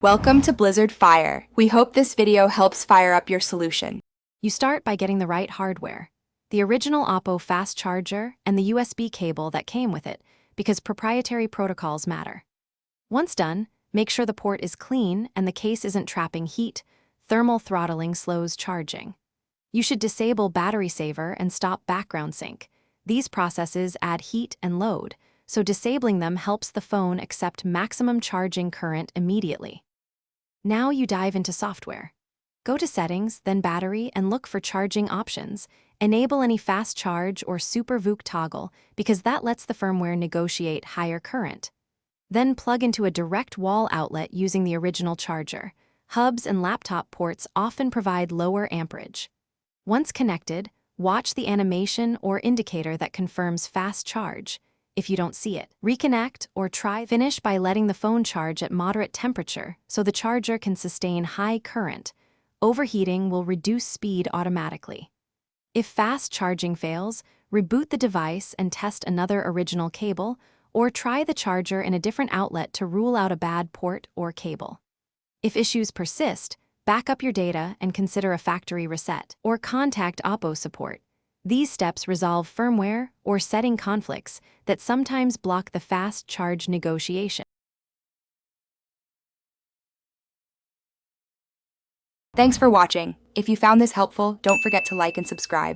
Welcome to Blizzard Fire. We hope this video helps fire up your solution. You start by getting the right hardware, the original Oppo fast charger and the USB cable that came with it, because proprietary protocols matter. Once done, make sure the port is clean and the case isn't trapping heat. Thermal throttling slows charging. You should disable battery saver and stop background sync. These processes add heat and load, so disabling them helps the phone accept maximum charging current immediately. Now you dive into software. Go to Settings, then Battery, and look for charging options. Enable any fast charge or Super VOOC toggle because that lets the firmware negotiate higher current. Then plug into a direct wall outlet using the original charger. Hubs and laptop ports often provide lower amperage. Once connected, watch the animation or indicator that confirms fast charge. If you don't see it, reconnect or finish by letting the phone charge at moderate temperature so the charger can sustain high current. Overheating will reduce speed automatically. If fast charging fails, reboot the device and test another original cable, or try the charger in a different outlet to rule out a bad port or cable. If issues persist, back up your data and consider a factory reset, or contact Oppo support. These steps resolve firmware or setting conflicts that sometimes block the fast charge negotiation. Thanks for watching. If you found this helpful, don't forget to like and subscribe.